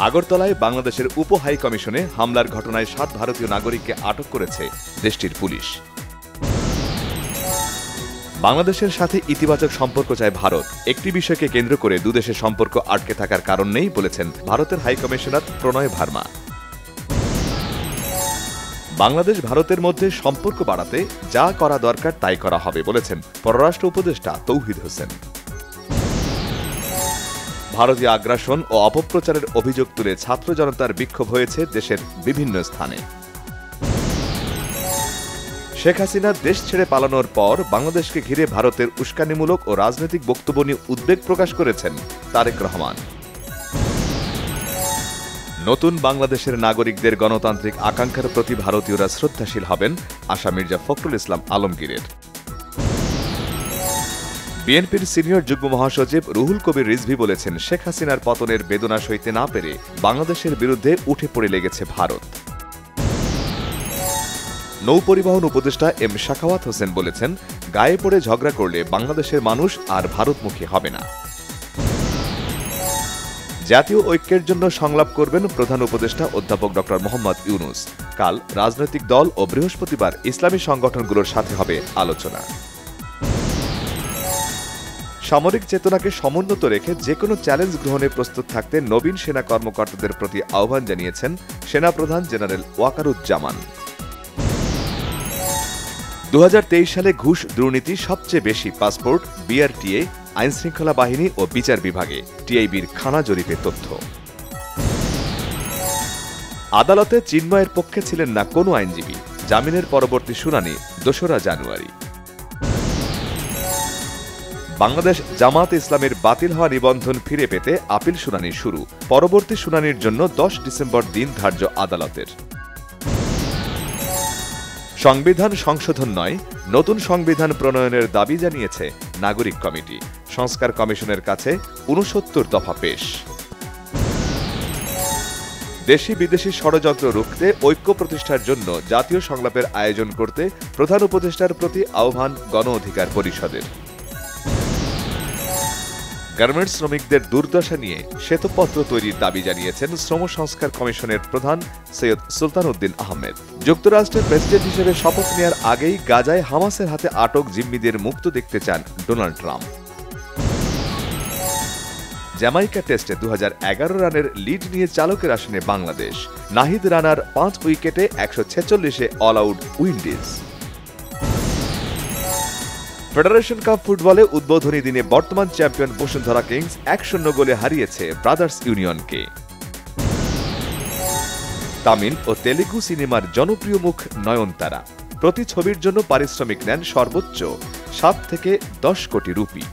আগরতলায় বাংলাদেশের উপ হাই কমিশনে হামলার ঘটনায় ৭ ভারতীয় নাগরিককে আটক করেছে দেশটির পুলিশ। বাংলাদেশের সাথে ইতিবাচক সম্পর্ক চায় ভারত। একটি বিষয়কে কেন্দ্র করে দুদেশের সম্পর্ক আটকে থাকার কারণ নেই বলেছেন ভারতের হাই কমিশনার প্রণয় ভার্মা। বাংলাদেশ ভারতের মধ্যে সম্পর্ক বাড়াতে যা করা দরকার তাই করা হবে বলেছেন পররাষ্ট্র উপদেষ্টা তৌহিদ হোসেন। ভারতীয় আগ্রাসন ও অপপ্রচারের অভিযোগ তুলে ছাত্র জনতার বিক্ষোভ হয়েছে দেশের বিভিন্ন স্থানে। শেখ হাসিনা দেশ ছেড়ে পালানোর পর বাংলাদেশকে ঘিরে ভারতের উস্কানিমূলক ও রাজনৈতিক বক্তব্য নিয়ে উদ্বেগ প্রকাশ করেছেন তারেক রহমান। নতুন বাংলাদেশের নাগরিকদের গণতান্ত্রিক আকাঙ্ক্ষার প্রতি ভারতীয়রা শ্রদ্ধাশীল হবেন আশা মির্জা ফখরুল ইসলাম আলমগীরের। বিএনপির সিনিয়র যুগ্ম মহাসচিব রুহুল কবির রিজভী বলেছেন, শেখ হাসিনার পতনের বেদনা সইতে না পেরে বাংলাদেশের বিরুদ্ধে উঠে পড়ে লেগেছে ভারত। নৌপরিবহন উপদেষ্টা এম শাখাওয়াত হোসেন বলেছেন, গায়ে পড়ে ঝগড়া করলে বাংলাদেশের মানুষ আর ভারতমুখী হবে না। জাতীয় ঐক্যের জন্য সংলাপ করবেন প্রধান উপদেষ্টা অধ্যাপক ড মোহাম্মদ ইউনুস। কাল রাজনৈতিক দল ও বৃহস্পতিবার ইসলামী সংগঠনগুলোর সাথে হবে আলোচনা। সামরিক চেতনাকে সমুন্নত রেখে যেকোনো চ্যালেঞ্জ গ্রহণে প্রস্তুত থাকতে নবীন সেনা কর্মকর্তাদের প্রতি আহ্বান জানিয়েছেন সেনাপ্রধান জেনারেল ওয়াকারুজ্জামান। ২০২৩ সালে ঘুষ দুর্নীতি সবচেয়ে বেশি পাসপোর্ট বিআরটিএ, আইনশৃঙ্খলা বাহিনী ও বিচার বিভাগে টিআইবির খানা জরিপে তথ্য। আদালতে চিন্ময়ের পক্ষে ছিলেন না কোনো আইনজীবী। জামিনের পরবর্তী শুনানি ২রা জানুয়ারি। বাংলাদেশ জামাত ইসলামের বাতিল হওয়া নিবন্ধন ফিরে পেতে আপিল শুনানি শুরু। পরবর্তী শুনানির জন্য ১০ ডিসেম্বর দিন ধার্য আদালতের। সংবিধান সংশোধন নয়, নতুন সংবিধান প্রণয়নের দাবি জানিয়েছে নাগরিক কমিটি। সংস্কার কমিশনের কাছে ৬৯ দফা পেশ। দেশি বিদেশি ষড়যন্ত্র রুখতে ঐক্য প্রতিষ্ঠার জন্য জাতীয় সংলাপের আয়োজন করতে প্রধান উপদেষ্টার প্রতি আহ্বান গণ অধিকার পরিষদের। গার্মেন্টস শ্রমিকদের দুর্দশা নিয়ে শ্বেতপত্র তৈরির দাবি জানিয়েছেন শ্রম সংস্কার কমিশনের প্রধান সৈয়দ সুলতান উদ্দিন আহমেদ। যুক্তরাষ্ট্রের প্রেসিডেন্ট হিসেবে শপথ নেওয়ার আগেই গাজায় হামাসের হাতে আটক জিম্মিদের মুক্ত দেখতে চান ডোনাল্ড ট্রাম্প। জ্যামাইকা টেস্টে ২০১১ রানের লিড নিয়ে চালকের আসনে বাংলাদেশ। নাহিদ রানার ৫ উইকেটে ১৪৬-এ all out Windies. Federation cup ফুটবলে উদ্বোধনী দিনে বর্তমান চ্যাম্পিয়ন বসুন্ধরা কিংস ১-০ গোলে হারিয়েছে ব্রাদার্স ইউনিয়নকে। তামিল ও তেলেগু সিনেমার জনপ্রিয় মুখ নয়নতারা। প্রতি ছবির জন্য পারিশ্রমিক নেন সর্বোচ্চ ৭ থেকে ১০ কোটি রুপি।